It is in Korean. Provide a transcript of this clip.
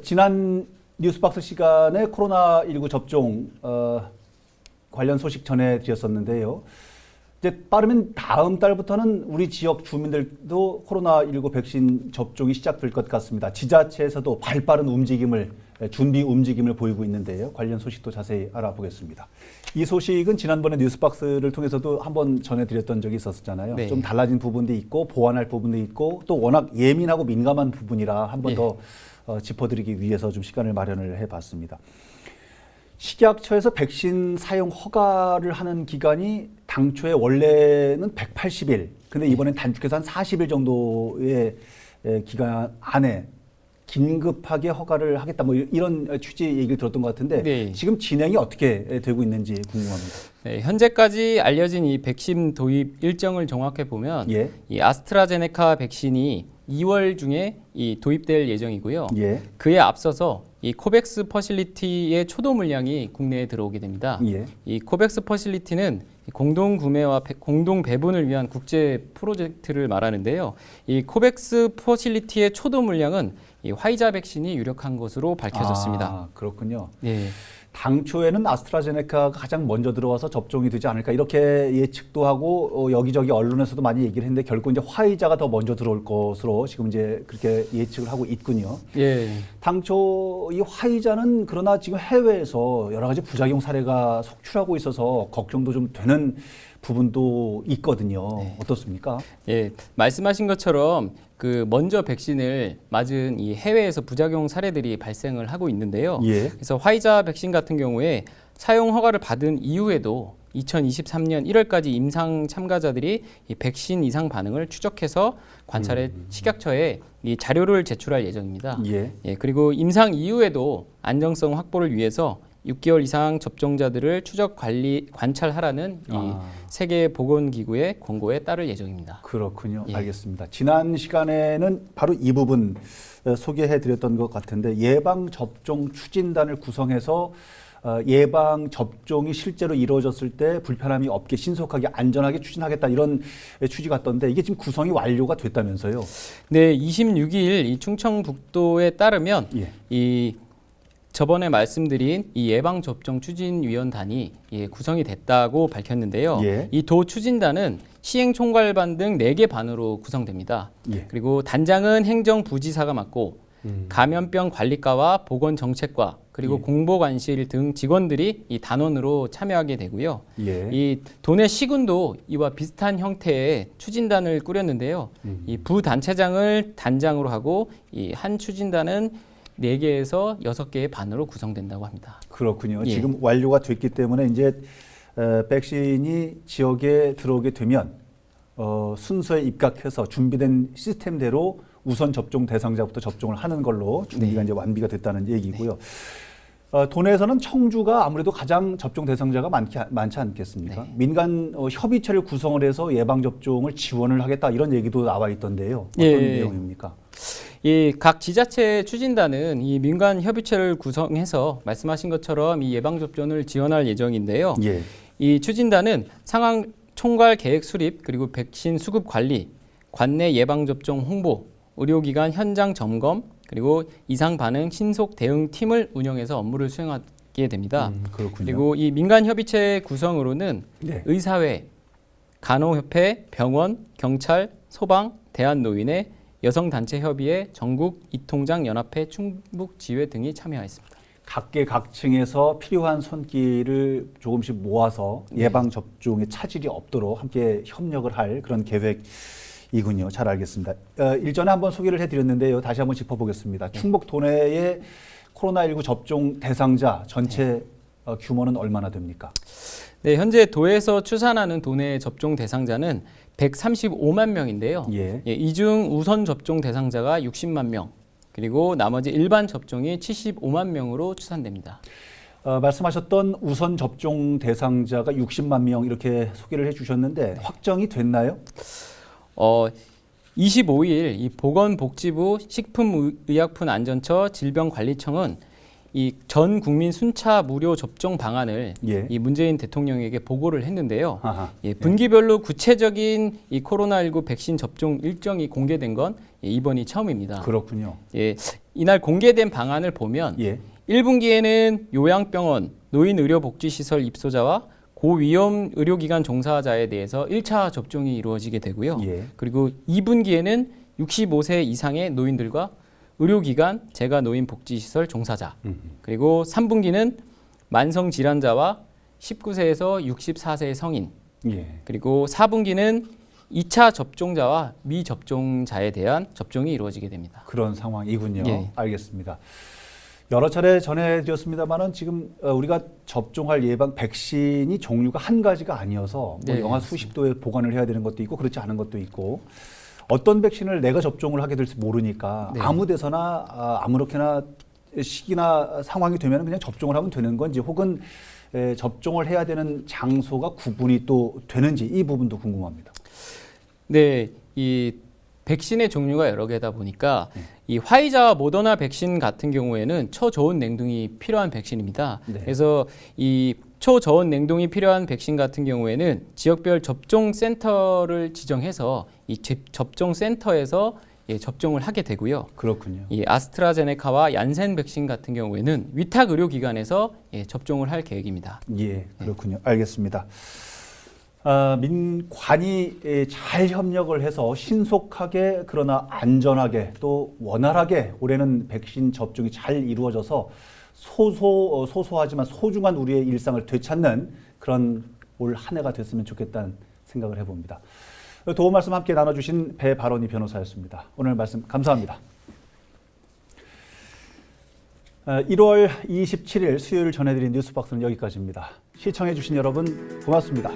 지난 뉴스박스 시간에 코로나19 접종 관련 소식 전해드렸었는데요. 이제 빠르면 다음 달부터는 우리 지역 주민들도 코로나19 백신 접종이 시작될 것 같습니다. 지자체에서도 발빠른 준비 움직임을 보이고 있는데요. 관련 소식도 자세히 알아보겠습니다. 이 소식은 지난번에 뉴스박스를 통해서도 한번 전해드렸던 적이 있었잖아요. 네. 좀 달라진 부분도 있고 보완할 부분도 있고 또 워낙 예민하고 민감한 부분이라 한 번 더 짚어드리기 위해서 좀 시간을 마련을 해봤습니다. 식약처에서 백신 사용 허가를 하는 기간이 당초에 원래는 180일, 근데 이번엔 단축해서 한 40일 정도의 기간 안에 긴급하게 허가를 하겠다, 뭐 이런 취지 얘기를 들었던 것 같은데 네. 지금 진행이 어떻게 되고 있는지 궁금합니다. 네, 현재까지 알려진 이 백신 도입 일정을 종합해 보면 예. 이 아스트라제네카 백신이 2월 중에 이 도입될 예정이고요. 예. 그에 앞서서 이 코백스 퍼실리티의 초도 물량이 국내에 들어오게 됩니다. 예. 이 코백스 퍼실리티는 공동 구매와 공동 배분을 위한 국제 프로젝트를 말하는데요. 이 코백스 퍼실리티의 초도 물량은 이 화이자 백신이 유력한 것으로 밝혀졌습니다. 아, 그렇군요. 네. 당초에는 아스트라제네카가 가장 먼저 들어와서 접종이 되지 않을까 이렇게 예측도 하고 여기저기 언론에서도 많이 얘기를 했는데 결국 이제 화이자가 더 먼저 들어올 것으로 지금 이제 그렇게 예측을 하고 있군요. 예. 당초 이 화이자는 그러나 지금 해외에서 여러 가지 부작용 사례가 속출하고 있어서 걱정도 좀 되는 부분도 있거든요. 네. 어떻습니까? 예, 말씀하신 것처럼 그 먼저 백신을 맞은 이 해외에서 부작용 사례들이 발생을 하고 있는데요. 예. 그래서 화이자 백신 같은 경우에 사용 허가를 받은 이후에도 2023년 1월까지 임상 참가자들이 이 백신 이상 반응을 추적해서 관찰해 식약처에 이 자료를 제출할 예정입니다. 예. 예, 그리고 임상 이후에도 안정성 확보를 위해서 6개월 이상 접종자들을 추적 관찰하라는 이 세계 보건기구의 권고에 따를 예정입니다. 그렇군요. 예. 알겠습니다. 지난 시간에는 바로 이 부분 소개해드렸던 것 같은데 예방접종 추진단을 구성해서 예방접종이 실제로 이루어졌을 때 불편함이 없게 신속하게 안전하게 추진하겠다 이런 취지 같던데 이게 지금 구성이 완료가 됐다면서요? 네, 26일 이 충청북도에 따르면 예. 이 저번에 말씀드린 이 예방접종 추진위원단이 구성이 됐다고 밝혔는데요. 예. 이 도 추진단은 시행총괄반 등 4개 반으로 구성됩니다. 예. 그리고 단장은 행정부지사가 맡고 감염병 관리과와 보건정책과 그리고 예. 공보관실 등 직원들이 이 단원으로 참여하게 되고요. 예. 이 도내 시군도 이와 비슷한 형태의 추진단을 꾸렸는데요. 이 부단체장을 단장으로 하고 이 한 추진단은 4개에서 6개의 반으로 구성된다고 합니다. 그렇군요. 예. 지금 완료가 됐기 때문에 이제 백신이 지역에 들어오게 되면 순서에 입각해서 준비된 시스템대로 우선 접종 대상자부터 접종을 하는 걸로 준비가 이제 완비가 됐다는 얘기고요. 도내에서는 청주가 아무래도 가장 접종 대상자가 많지 않겠습니까? 네. 민간 협의체를 구성을 해서 예방 접종을 지원을 하겠다 이런 얘기도 나와 있던데요. 어떤 예. 내용입니까? 이 각 지자체 추진단은 이 민간 협의체를 구성해서 말씀하신 것처럼 이 예방 접종을 지원할 예정인데요. 예. 이 추진단은 상황 총괄 계획 수립 그리고 백신 수급 관리, 관내 예방 접종 홍보, 의료기관 현장 점검 그리고 이상 반응 신속 대응 팀을 운영해서 업무를 수행하게 됩니다. 그렇군요. 그리고 이 민간 협의체 구성으로는 네. 의사회, 간호협회, 병원, 경찰, 소방, 대한노인회, 여성단체협의회, 전국 이통장 연합회, 충북지회 등이 참여했습니다. 각계각층에서 필요한 손길을 조금씩 모아서 예방접종에 차질이 없도록 함께 협력을 할 그런 계획이군요. 잘 알겠습니다. 일전에 한번 소개를 해드렸는데요. 다시 한번 짚어보겠습니다. 충북 도내의 코로나19 접종 대상자 전체 규모는 얼마나 됩니까? 네, 현재 도에서 추산하는 도내 접종 대상자는 135만 명인데요. 예. 이 중 우선 접종 대상자가 60만 명, 그리고 나머지 일반 접종이 75만 명으로 추산됩니다. 말씀하셨던 우선 접종 대상자가 60만 명 이렇게 소개를 해주셨는데 확정이 됐나요? 25일 이 보건복지부 식품의약품안전처 질병관리청은 이 전 국민 순차 무료 접종 방안을 예. 이 문재인 대통령에게 보고를 했는데요. 아하. 예, 분기별로 구체적인 이 코로나19 백신 접종 일정이 공개된 건 이번이 처음입니다. 그렇군요. 예, 이날 공개된 방안을 보면 예. 1분기에는 요양병원, 노인의료복지시설 입소자와 고위험 의료기관 종사자에 대해서 1차 접종이 이루어지게 되고요. 예. 그리고 2분기에는 65세 이상의 노인들과 의료기관, 재가노인복지시설 종사자, 그리고 3분기는 만성질환자와 19세에서 64세 성인, 예. 그리고 4분기는 2차 접종자와 미접종자에 대한 접종이 이루어지게 됩니다. 그런 상황이군요. 예. 알겠습니다. 여러 차례 전해드렸습니다만은 지금 우리가 접종할 예방 백신이 종류가 한 가지가 아니어서 뭐 네, 영하 수십 도에 보관을 해야 되는 것도 있고 그렇지 않은 것도 있고 어떤 백신을 내가 접종을 하게 될지 모르니까 네. 아무 데서나 아무렇게나 시기나 상황이 되면 그냥 접종을 하면 되는 건지 혹은 접종을 해야 되는 장소가 구분이 또 되는지 이 부분도 궁금합니다. 네, 이 백신의 종류가 여러 개다 보니까 이 화이자와 모더나 백신 같은 경우에는 초저온 냉동이 필요한 백신입니다. 네. 그래서 이 초저온 냉동이 필요한 백신 같은 경우에는 지역별 접종 센터를 지정해서 이 접종 센터에서 접종을 하게 되고요. 그렇군요. 이 아스트라제네카와 얀센 백신 같은 경우에는 위탁 의료기관에서 접종을 할 계획입니다. 예, 그렇군요. 알겠습니다. 민관이 잘 협력을 해서 신속하게 그러나 안전하게 또 원활하게 올해는 백신 접종이 잘 이루어져서 소소하지만 소중한 우리의 일상을 되찾는 그런 올 한 해가 됐으면 좋겠다는 생각을 해봅니다. 도움 말씀 함께 나눠주신 배바로니 변호사였습니다. 오늘 말씀 감사합니다. 1월 27일 수요일 전해드린 뉴스박스는 여기까지입니다. 시청해주신 여러분 고맙습니다.